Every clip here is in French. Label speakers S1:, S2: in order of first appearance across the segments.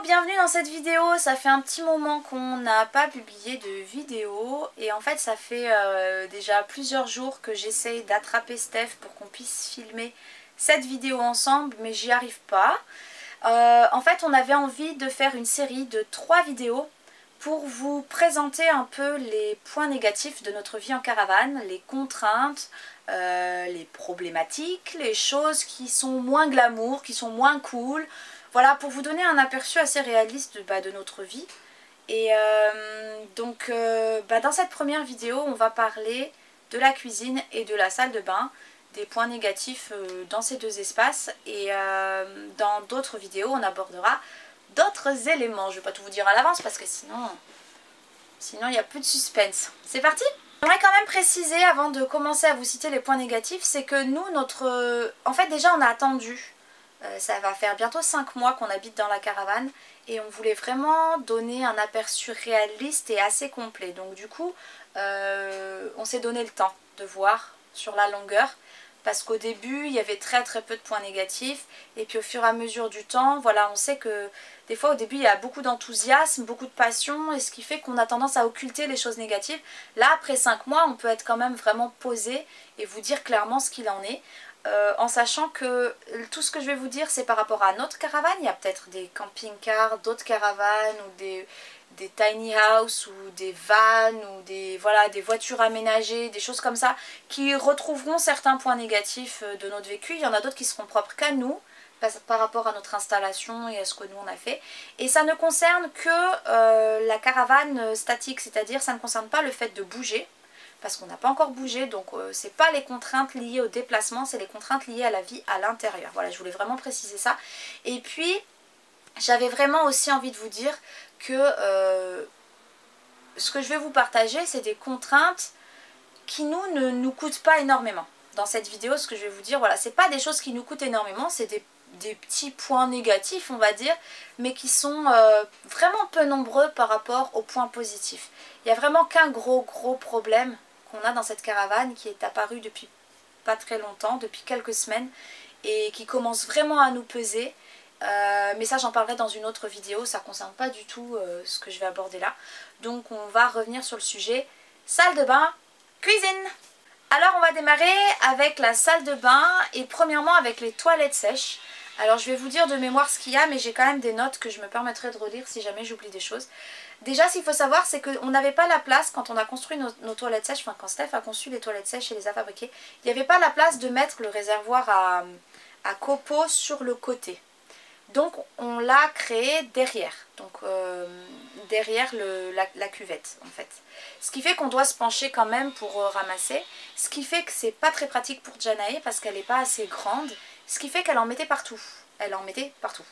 S1: bienvenue dans cette vidéo. Ça fait un petit moment qu'on n'a pas publié de vidéo et en fait ça fait déjà plusieurs jours que j'essaye d'attraper Steph pour qu'on puisse filmer cette vidéo ensemble, mais j'y arrive pas. En fait on avait envie de faire une série de 3 vidéos pour vous présenter un peu les points négatifs de notre vie en caravane, les contraintes, les problématiques, les choses qui sont moins glamour, qui sont moins cool. Voilà, pour vous donner un aperçu assez réaliste de notre vie. Et dans cette première vidéo, on va parler de la cuisine et de la salle de bain, des points négatifs dans ces deux espaces. Et dans d'autres vidéos, on abordera d'autres éléments. Je ne vais pas tout vous dire à l'avance parce que sinon il n'y a plus de suspense. C'est parti ? J'aimerais quand même préciser, avant de commencer à vous citer les points négatifs, c'est que nous, en fait déjà on a attendu. Ça va faire bientôt 5 mois qu'on habite dans la caravane et on voulait vraiment donner un aperçu réaliste et assez complet. Donc du coup, on s'est donné le temps de voir sur la longueur parce qu'au début, il y avait très peu de points négatifs et puis au fur et à mesure du temps, voilà, on sait que des fois au début, il y a beaucoup d'enthousiasme, beaucoup de passion et ce qui fait qu'on a tendance à occulter les choses négatives. Là, après 5 mois, on peut être quand même vraiment posé et vous dire clairement ce qu'il en est. En sachant que tout ce que je vais vous dire c'est par rapport à notre caravane. Il y a peut-être des camping-cars, d'autres caravanes ou des tiny house ou des vannes ou des voitures aménagées, des choses comme ça qui retrouveront certains points négatifs de notre vécu. Il y en a d'autres qui seront propres qu'à nous par rapport à notre installation et à ce que nous on a fait. Et ça ne concerne que la caravane statique, c'est-à-dire ça ne concerne pas le fait de bouger. Parce qu'on n'a pas encore bougé, donc c'est pas les contraintes liées au déplacement, c'est les contraintes liées à la vie à l'intérieur. Voilà, je voulais vraiment préciser ça. Et puis, j'avais vraiment aussi envie de vous dire que ce que je vais vous partager, c'est des contraintes qui ne nous coûtent pas énormément. Dans cette vidéo, ce que je vais vous dire, voilà, c'est pas des choses qui nous coûtent énormément, c'est des petits points négatifs, on va dire, mais qui sont vraiment peu nombreux par rapport aux points positifs. Il n'y a vraiment qu'un gros problème qu'on a dans cette caravane qui est apparu depuis pas très longtemps, depuis quelques semaines et qui commence vraiment à nous peser, mais ça j'en parlerai dans une autre vidéo, ça ne concerne pas du tout ce que je vais aborder là. Donc on va revenir sur le sujet salle de bain, cuisine. Alors on va démarrer avec la salle de bain et premièrement avec les toilettes sèches. Alors je vais vous dire de mémoire ce qu'il y a, mais j'ai quand même des notes que je me permettrai de relire si jamais j'oublie des choses. Déjà, ce qu'il faut savoir, c'est qu'on n'avait pas la place quand on a construit nos toilettes sèches, enfin quand Steph a conçu les toilettes sèches et les a fabriquées, il n'y avait pas la place de mettre le réservoir à copeaux sur le côté. Donc on l'a créé derrière, donc derrière la cuvette en fait. Ce qui fait qu'on doit se pencher quand même pour ramasser, ce qui fait que c'est pas très pratique pour Janae parce qu'elle n'est pas assez grande, ce qui fait qu'elle en mettait partout. Elle en mettait partout.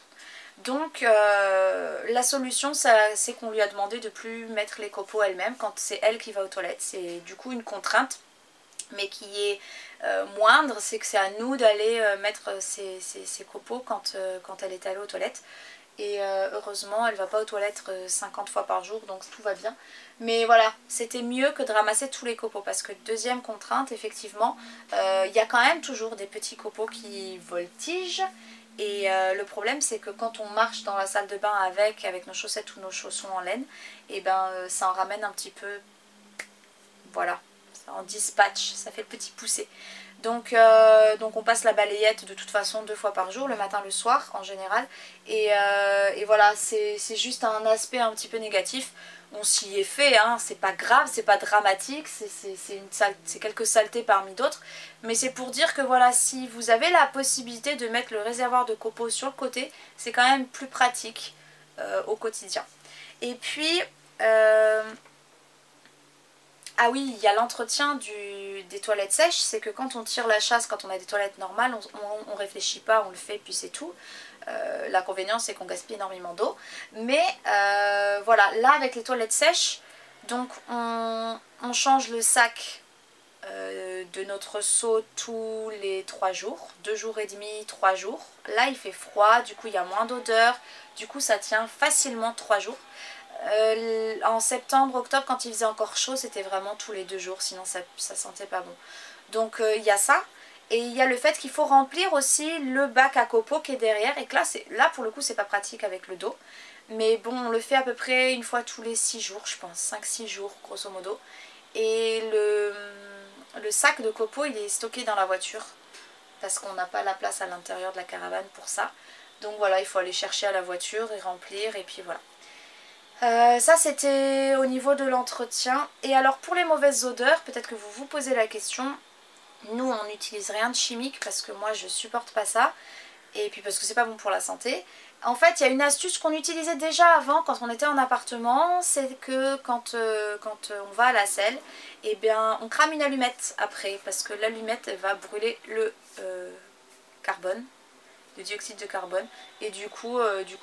S1: Donc la solution c'est qu'on lui a demandé de plus mettre les copeaux elle-même quand c'est elle qui va aux toilettes. C'est du coup une contrainte mais qui est moindre, c'est que c'est à nous d'aller mettre ces copeaux quand elle est allée aux toilettes. Et heureusement elle va pas aux toilettes 50 fois par jour donc tout va bien. Mais voilà, c'était mieux que de ramasser tous les copeaux parce que deuxième contrainte effectivement, il y a quand même toujours des petits copeaux qui voltigent. Et le problème c'est que quand on marche dans la salle de bain avec nos chaussettes ou nos chaussons en laine, et ça en ramène un petit peu, voilà, ça en dispatch, ça fait le petit poussé. Donc on passe la balayette de toute façon 2 fois par jour, le matin, le soir en général. Et voilà, c'est juste un aspect un petit peu négatif. On s'y est fait, hein, c'est pas grave, c'est pas dramatique, c'est quelques saletés parmi d'autres. Mais c'est pour dire que voilà, si vous avez la possibilité de mettre le réservoir de copeaux sur le côté, c'est quand même plus pratique au quotidien. Et puis, ah oui, il y a l'entretien des toilettes sèches, c'est que quand on tire la chasse, quand on a des toilettes normales, on réfléchit pas, on le fait puis c'est tout. L'inconvénient c'est qu'on gaspille énormément d'eau. Mais voilà, là avec les toilettes sèches, donc on change le sac de notre seau tous les 3 jours, 2 jours et demi, 3 jours. Là il fait froid, du coup il y a moins d'odeur, du coup ça tient facilement 3 jours. En septembre, octobre, quand il faisait encore chaud, c'était vraiment tous les 2 jours, sinon ça sentait pas bon. Donc il y a ça. Et il y a le fait qu'il faut remplir aussi le bac à copeaux qui est derrière. Et que là pour le coup c'est pas pratique avec le dos. Mais bon, on le fait à peu près une fois tous les 6 jours, je pense, 5-6 jours grosso modo. Et le sac de copeaux il est stocké dans la voiture parce qu'on n'a pas la place à l'intérieur de la caravane pour ça. Donc voilà, il faut aller chercher à la voiture et remplir et puis voilà. Ça c'était au niveau de l'entretien. Et alors pour les mauvaises odeurs, peut-être que vous vous posez la question, nous on n'utilise rien de chimique parce que moi je supporte pas ça. Et puis parce que c'est pas bon pour la santé. En fait il y a une astuce qu'on utilisait déjà avant quand on était en appartement, c'est que quand on va à la selle, eh bien on crame une allumette après parce que l'allumette elle va brûler le carbone, le dioxyde de carbone et du coup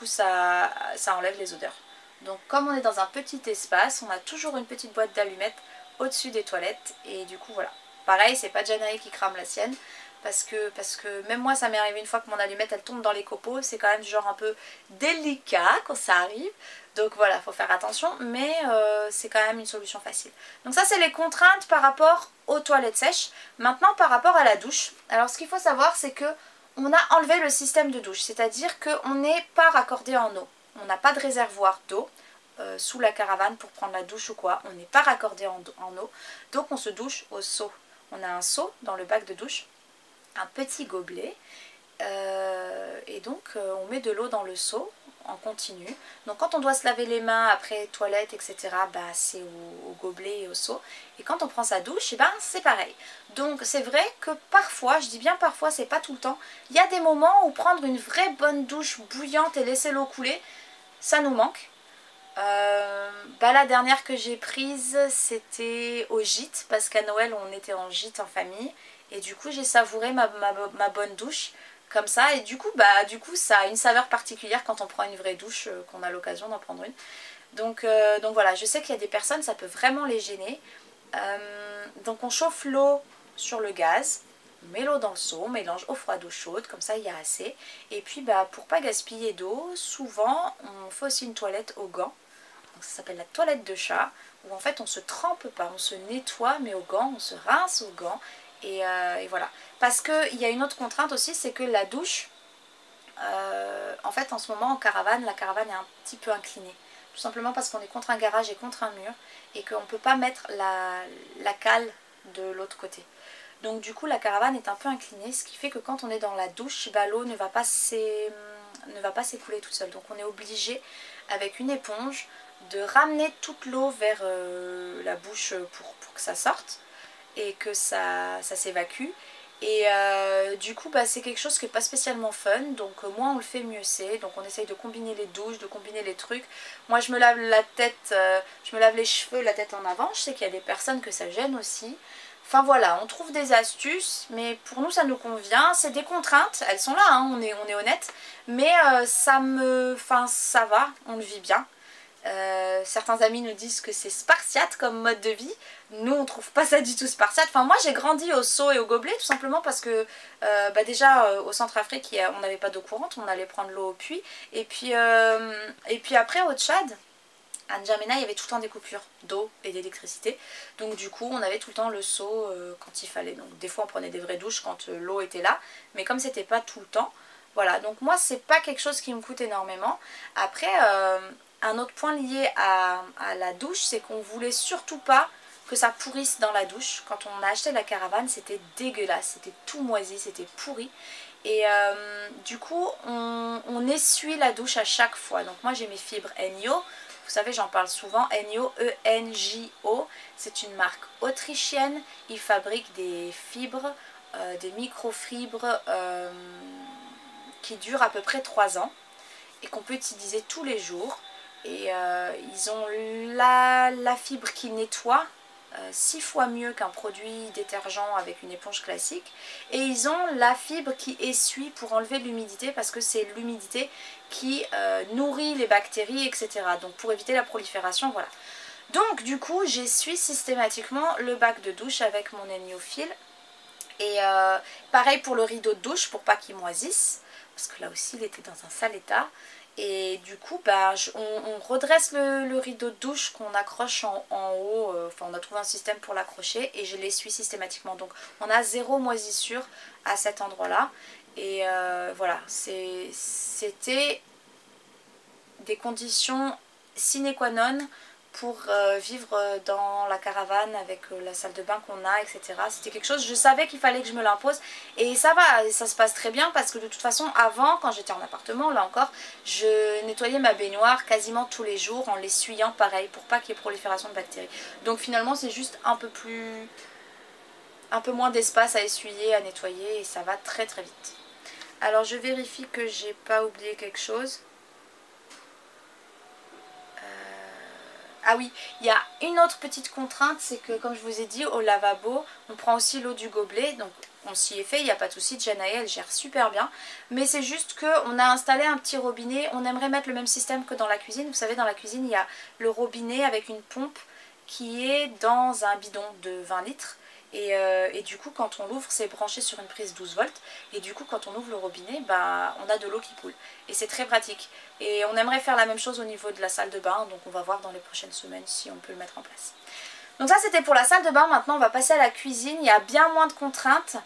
S1: ça enlève les odeurs. Donc comme on est dans un petit espace, on a toujours une petite boîte d'allumettes au-dessus des toilettes et du coup voilà. Pareil, c'est pas Janae qui crame la sienne parce que même moi ça m'est arrivé une fois que mon allumette elle tombe dans les copeaux, c'est quand même du genre un peu délicat quand ça arrive. Donc voilà, faut faire attention, mais c'est quand même une solution facile. Donc ça c'est les contraintes par rapport aux toilettes sèches. Maintenant par rapport à la douche, alors ce qu'il faut savoir c'est que on a enlevé le système de douche, c'est-à-dire qu'on n'est pas raccordé en eau. On n'a pas de réservoir d'eau sous la caravane pour prendre la douche ou quoi. On n'est pas raccordé en eau, donc on se douche au seau. On a un seau dans le bac de douche, un petit gobelet, et donc on met de l'eau dans le seau en continu. Donc quand on doit se laver les mains après toilette, etc., bah, c'est au gobelet et au seau. Et quand on prend sa douche, eh ben, c'est pareil. Donc c'est vrai que parfois, je dis bien parfois, c'est pas tout le temps, il y a des moments où prendre une vraie bonne douche bouillante et laisser l'eau couler, ça nous manque. Bah, la dernière que j'ai prise, c'était au gîte, parce qu'à Noël, on était en gîte en famille. Et du coup, j'ai savouré ma bonne douche comme ça. Et du coup, ça a une saveur particulière quand on prend une vraie douche, qu'on a l'occasion d'en prendre une. Donc voilà, je sais qu'il y a des personnes, ça peut vraiment les gêner. Donc on chauffe l'eau sur le gaz, on met l'eau dans le seau, on mélange eau froide, eau chaude, comme ça il y a assez. Et puis pour pas gaspiller d'eau, souvent on fait aussi une toilette aux gants. Donc ça s'appelle la toilette de chat, où en fait on se trempe pas, on se nettoie mais aux gants, on se rince aux gants. Et voilà. Parce qu'il y a une autre contrainte aussi, c'est que la douche, en fait en ce moment en caravane, la caravane est un petit peu inclinée. Tout simplement parce qu'on est contre un garage et contre un mur et qu'on ne peut pas mettre la cale de l'autre côté. Donc du coup la caravane est un peu inclinée, ce qui fait que quand on est dans la douche, bah, l'eau ne va pas s'écouler toute seule. Donc on est obligé avec une éponge de ramener toute l'eau vers la bouche pour que ça sorte et que ça s'évacue. Et du coup bah, c'est quelque chose qui n'est pas spécialement fun, donc moins on le fait mieux c'est. Donc on essaye de combiner les douches, de combiner les trucs. Moi je me lave la tête, je me lave les cheveux, la tête en avant. Je sais qu'il y a des personnes que ça gêne aussi. Enfin voilà, on trouve des astuces, mais pour nous ça nous convient. C'est des contraintes, elles sont là, hein, on est honnête. Mais ça va, on le vit bien. Certains amis nous disent que c'est spartiate comme mode de vie. Nous on trouve pas ça du tout spartiate. Enfin moi j'ai grandi au seau et au gobelet tout simplement parce que déjà au Centrafrique on n'avait pas d'eau courante, on allait prendre l'eau au puits. Et puis après au Tchad, à N'Djamena il y avait tout le temps des coupures d'eau et d'électricité. Donc du coup on avait tout le temps le seau quand il fallait. Donc des fois on prenait des vraies douches quand l'eau était là. Mais comme c'était pas tout le temps, voilà. Donc moi c'est pas quelque chose qui me coûte énormément. Après un autre point lié à la douche, c'est qu'on voulait surtout pas que ça pourrisse dans la douche. Quand on a acheté la caravane, c'était dégueulasse, c'était tout moisi, c'était pourri. Et du coup, on essuie la douche à chaque fois. Donc moi j'ai mes fibres Enjo, vous savez j'en parle souvent, Enjo, E-N-J-O, c'est une marque autrichienne. Ils fabriquent des fibres, des microfibres qui durent à peu près 3 ans et qu'on peut utiliser tous les jours. Et ils ont la fibre qui nettoie 6 fois mieux qu'un produit détergent avec une éponge classique. Et ils ont la fibre qui essuie pour enlever l'humidité parce que c'est l'humidité qui nourrit les bactéries, etc. Donc pour éviter la prolifération, voilà. Donc du coup j'essuie systématiquement le bac de douche avec mon Enjofil. Et pareil pour le rideau de douche pour pas qu'il moisisse. Parce que là aussi il était dans un sale état. Et du coup, bah, on redresse le rideau de douche qu'on accroche en haut. Enfin, on a trouvé un système pour l'accrocher et je l'essuie systématiquement. Donc, on a 0 moisissure à cet endroit-là. Et voilà, c'était des conditions sine qua non pour vivre dans la caravane avec la salle de bain qu'on a, etc. C'était quelque chose, je savais qu'il fallait que je me l'impose et ça va, et ça se passe très bien parce que de toute façon avant, quand j'étais en appartement, là encore, je nettoyais ma baignoire quasiment tous les jours en l'essuyant pareil pour pas qu'il y ait prolifération de bactéries. Donc finalement c'est juste un peu moins d'espace à essuyer, à nettoyer et ça va très très vite. Alors je vérifie que j'ai pas oublié quelque chose. Ah oui, il y a une autre petite contrainte, c'est que comme je vous ai dit, au lavabo, on prend aussi l'eau du gobelet, donc on s'y est fait, il n'y a pas de souci, Janae elle gère super bien, mais c'est juste qu'on a installé un petit robinet, on aimerait mettre le même système que dans la cuisine, vous savez dans la cuisine il y a le robinet avec une pompe qui est dans un bidon de 20 litres, et du coup quand on l'ouvre c'est branché sur une prise 12 volts et du coup quand on ouvre le robinet bah, on a de l'eau qui coule et c'est très pratique et on aimerait faire la même chose au niveau de la salle de bain donc on va voir dans les prochaines semaines si on peut le mettre en place. Donc ça c'était pour la salle de bain, maintenant on va passer à la cuisine, il y a bien moins de contraintes.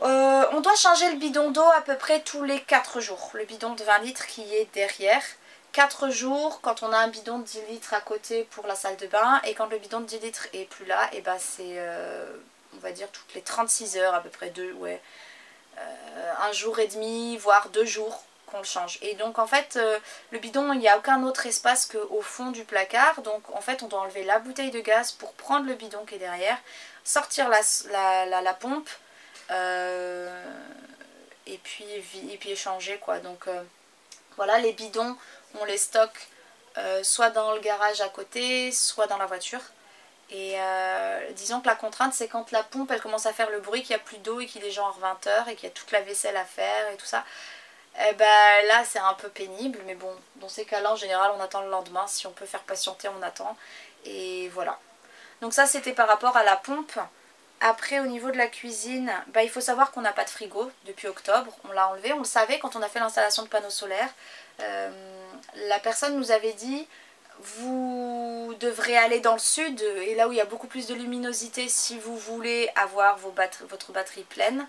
S1: On doit changer le bidon d'eau à peu près tous les 4 jours, le bidon de 20 litres qui est derrière. 4 jours quand on a un bidon de 10 litres à côté pour la salle de bain et quand le bidon de 10 litres est plus là, et ben c'est on va dire toutes les 36 heures à peu près, un jour et demi voire 2 jours qu'on le change. Et donc en fait le bidon il n'y a aucun autre espace qu'au fond du placard, donc en fait on doit enlever la bouteille de gaz pour prendre le bidon qui est derrière, sortir la pompe et puis échanger quoi. Donc voilà, les bidons on les stocke soit dans le garage à côté, soit dans la voiture. Et disons que la contrainte c'est quand la pompe elle commence à faire le bruit qu'il n'y a plus d'eau et qu'il est genre 20 h et qu'il y a toute la vaisselle à faire et tout ça. Et ben là c'est un peu pénible, mais bon, dans ces cas-là en général on attend le lendemain, si on peut faire patienter on attend. Et voilà. Donc ça c'était par rapport à la pompe. Après au niveau de la cuisine, bah, il faut savoir qu'on n'a pas de frigo depuis octobre, on l'a enlevé, on le savait quand on a fait l'installation de panneaux solaires. La personne nous avait dit vous devrez aller dans le sud et là où il y a beaucoup plus de luminosité si vous voulez avoir votre batterie pleine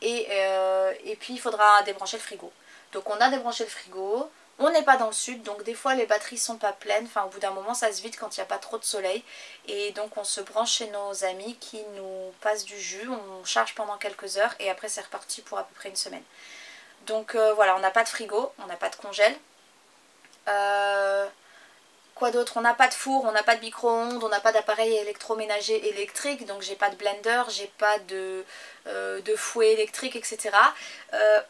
S1: et puis il faudra débrancher le frigo. Donc on a débranché le frigo, on n'est pas dans le sud donc des fois les batteries sont pas pleines, enfin au bout d'un moment ça se vide quand il n'y a pas trop de soleil et donc on se branche chez nos amis qui nous passent du jus, on charge pendant quelques heures et après c'est reparti pour à peu près une semaine. Donc voilà, on n'a pas de frigo, on n'a pas de congèle. Quoi d'autre? On n'a pas de four, on n'a pas de micro-ondes, on n'a pas d'appareil électroménager électrique, donc j'ai pas de blender, j'ai pas de fouet électrique, etc.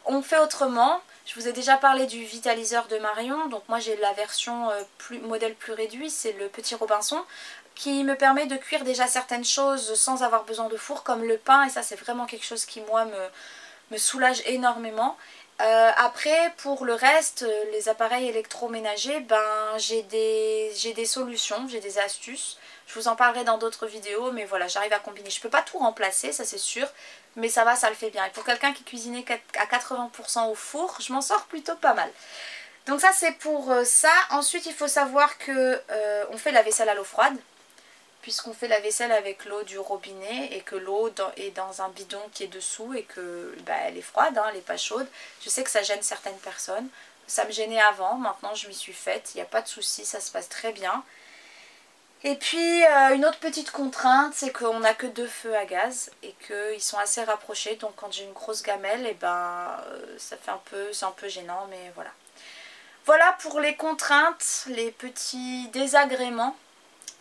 S1: On fait autrement. Je vous ai déjà parlé du vitaliseur de Marion, donc moi j'ai la version modèle plus réduit, c'est le petit Robinson, qui me permet de cuire déjà certaines choses sans avoir besoin de four, comme le pain, et ça c'est vraiment quelque chose qui moi me soulage énormément. Après pour le reste, les appareils électroménagers, ben j'ai des solutions, j'ai des astuces. Je vous en parlerai dans d'autres vidéos, mais voilà, j'arrive à combiner. Je peux pas tout remplacer, ça c'est sûr, mais ça va, ça le fait bien. Et pour quelqu'un qui cuisinait à 80% au four, je m'en sors plutôt pas mal. Donc ça c'est pour ça. Ensuite il faut savoir que on fait la vaisselle à l'eau froide, puisqu'on fait la vaisselle avec l'eau du robinet et que l'eau est dans un bidon qui est dessous et que bah, elle est froide, hein, elle n'est pas chaude. Je sais que ça gêne certaines personnes. Ça me gênait avant, maintenant je m'y suis faite, il n'y a pas de souci, ça se passe très bien. Et puis une autre petite contrainte, c'est qu'on n'a que 2 feux à gaz et qu'ils sont assez rapprochés, donc quand j'ai une grosse gamelle, et ben ça fait c'est un peu gênant, mais voilà. Voilà pour les contraintes, les petits désagréments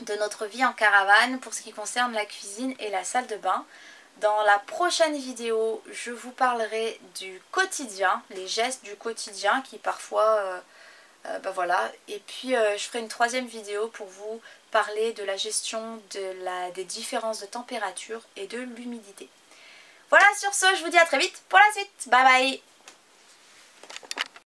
S1: de notre vie en caravane pour ce qui concerne la cuisine et la salle de bain. Dans la prochaine vidéo, je vous parlerai du quotidien, les gestes du quotidien qui parfois, bah voilà. Et puis je ferai une 3e vidéo pour vous parler de la gestion des différences de température et de l'humidité. Voilà, sur ce, je vous dis à très vite pour la suite. Bye bye!